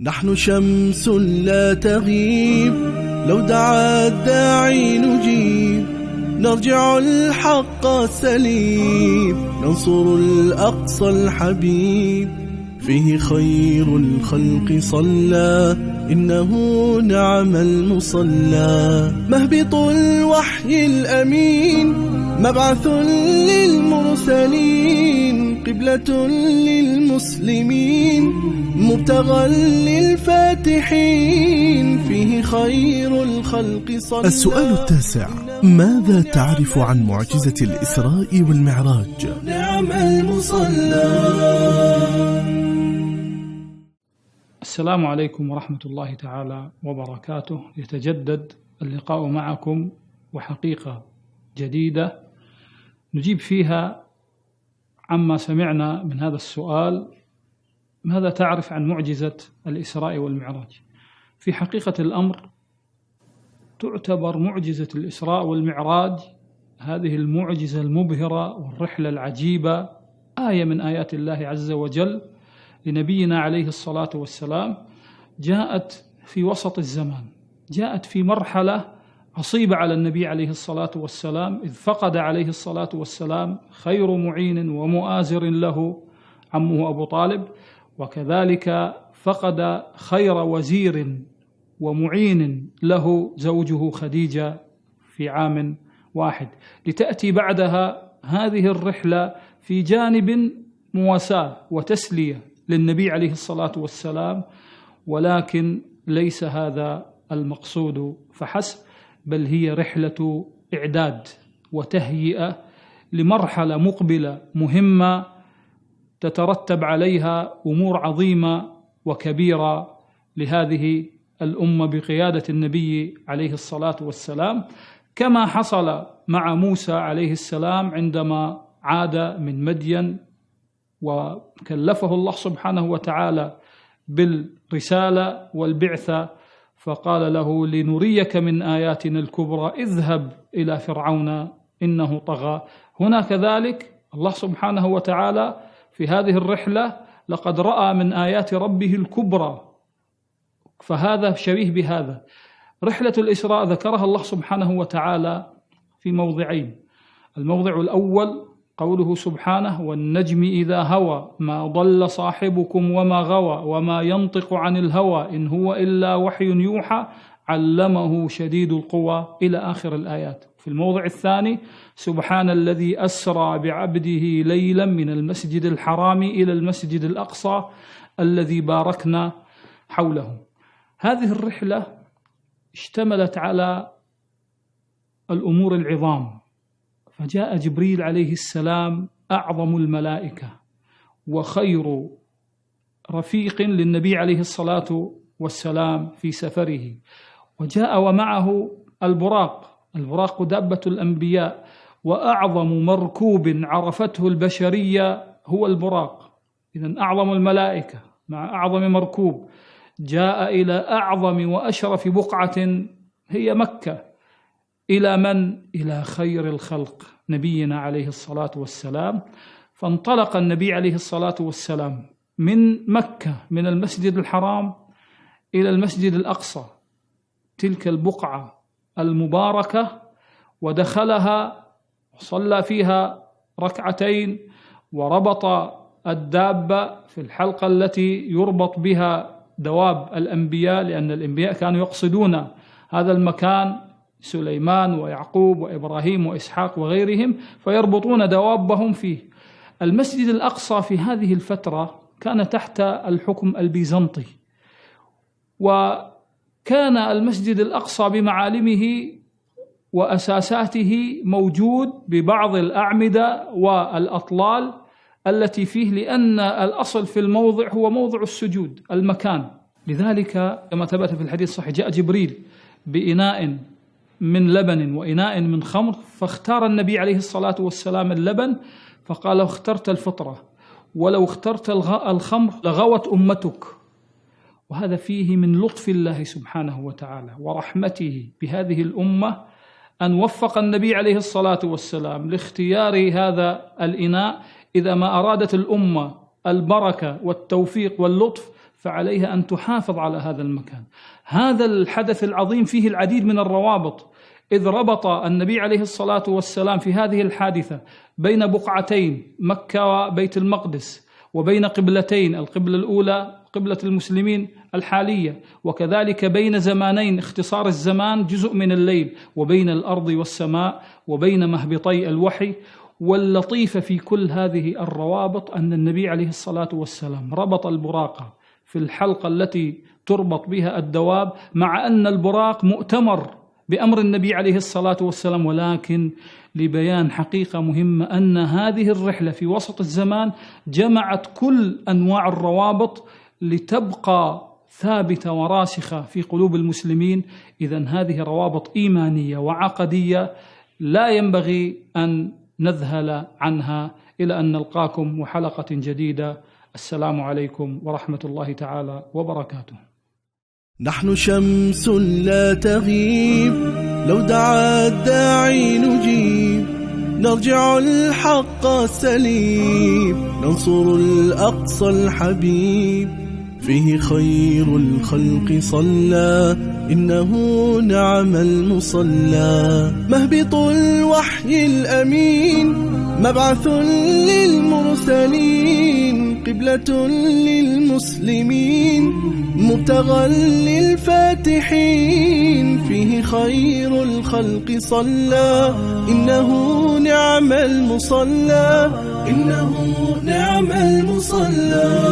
نحن شمس لا تغيب، لو دعا الداعي نجيب، نرجع الحق السليم، ننصر الأقصى الحبيب. فيه خير الخلق صلى، إنه نعم المصلى. مهبط الوحي الأمين، مبعث للمرسلين، قبلة للمسلمين، مبتغى للفاتحين. فيه خير الخلق صلى. السؤال التاسع: ماذا تعرف عن معجزة الإسراء والمعراج؟ نعم المصلى. السلام عليكم ورحمة الله تعالى وبركاته. يتجدد اللقاء معكم وحقيقة جديدة نجيب فيها عما سمعنا من هذا السؤال: ماذا تعرف عن معجزة الإسراء والمعراج؟ في حقيقة الأمر تعتبر معجزة الإسراء والمعراج، هذه المعجزة المبهرة والرحلة العجيبة، آية من آيات الله عز وجل لنبينا عليه الصلاة والسلام. جاءت في وسط الزمان، جاءت في مرحلة عصيبة على النبي عليه الصلاة والسلام، إذ فقد عليه الصلاة والسلام خير معين ومؤازر له عمه أبو طالب، وكذلك فقد خير وزير ومعين له زوجه خديجة في عام واحد، لتأتي بعدها هذه الرحلة في جانب مواساة وتسلية للنبي عليه الصلاة والسلام. ولكن ليس هذا المقصود فحسب، بل هي رحلة إعداد وتهيئة لمرحلة مقبلة مهمة تترتب عليها أمور عظيمة وكبيرة لهذه الأمة بقيادة النبي عليه الصلاة والسلام، كما حصل مع موسى عليه السلام عندما عاد من مدين وكلفه الله سبحانه وتعالى بالرسالة والبعثة، فقال له: لنريك من آياتنا الكبرى اذهب إلى فرعون إنه طغى. هنا كذلك الله سبحانه وتعالى في هذه الرحلة لقد رأى من آيات ربه الكبرى، فهذا شبيه بهذا. رحلة الإسراء ذكرها الله سبحانه وتعالى في موضعين: الموضع الأول قوله سبحانه: والنجم إذا هوى ما ضل صاحبكم وما غوى وما ينطق عن الهوى إن هو إلا وحي يوحى علمه شديد القوى إلى آخر الآيات. في الموضع الثاني: سبحان الذي أسرى بعبده ليلا من المسجد الحرام إلى المسجد الأقصى الذي باركنا حوله. هذه الرحلة اشتملت على الأمور العظام، فجاء جبريل عليه السلام أعظم الملائكة وخير رفيق للنبي عليه الصلاة والسلام في سفره، وجاء ومعه البراق. البراق دابة الأنبياء، وأعظم مركوب عرفته البشرية هو البراق. إذن أعظم الملائكة مع أعظم مركوب جاء إلى أعظم وأشرف بقعة هي مكة. إلى من؟ إلى خير الخلق نبينا عليه الصلاة والسلام. فانطلق النبي عليه الصلاة والسلام من مكة من المسجد الحرام إلى المسجد الأقصى، تلك البقعة المباركة، ودخلها وصلى فيها ركعتين، وربط الدابة في الحلقة التي يربط بها دواب الأنبياء، لأن الأنبياء كانوا يقصدون هذا المكان، سليمان ويعقوب وإبراهيم وإسحاق وغيرهم، فيربطون دوابهم فيه. المسجد الأقصى في هذه الفترة كان تحت الحكم البيزنطي، وكان المسجد الأقصى بمعالمه وأساساته موجود ببعض الأعمدة والأطلال التي فيه، لأن الأصل في الموضع هو موضع السجود، المكان. لذلك كما ثبت في الحديث الصحيح جاء جبريل بإناء من لبن وإناء من خمر، فاختار النبي عليه الصلاة والسلام اللبن، فقال: اخترت الفطرة، ولو اخترت الخمر لغوت أمتك. وهذا فيه من لطف الله سبحانه وتعالى ورحمته بهذه الأمة، أن وفق النبي عليه الصلاة والسلام لاختيار هذا الإناء. إذا ما أرادت الأمة البركة والتوفيق واللطف فعليها أن تحافظ على هذا المكان. هذا الحدث العظيم فيه العديد من الروابط، إذ ربط النبي عليه الصلاة والسلام في هذه الحادثة بين بقعتين مكة وبيت المقدس، وبين قبلتين، القبلة الأولى قبلة المسلمين الحالية، وكذلك بين زمانين، اختصار الزمان جزء من الليل، وبين الأرض والسماء، وبين مهبطي الوحي. واللطيف في كل هذه الروابط أن النبي عليه الصلاة والسلام ربط البراق في الحلقة التي تربط بها الدواب، مع أن البراق مؤتمر بأمر النبي عليه الصلاة والسلام، ولكن لبيان حقيقة مهمة، أن هذه الرحلة في وسط الزمان جمعت كل أنواع الروابط لتبقى ثابتة وراسخة في قلوب المسلمين. إذن هذه روابط إيمانية وعقدية لا ينبغي أن نذهل عنها. إلى أن نلقاكم وحلقة جديدة. السلام عليكم ورحمة الله تعالى وبركاته. نحن شمس لا تغيب، لو دعا الداعي نجيب، نرجع الحق السليم، ننصر الأقصى الحبيب. فيه خير الخلق صلى، إنه نعم المصلى. مهبط الوحي الأمين، مبعث للمرسلين، قبلة للمسلمين، مبتغى للفاتحين. فيه خير الخلق صلى، إنه نعم المصلى، إنه نعم المصلى.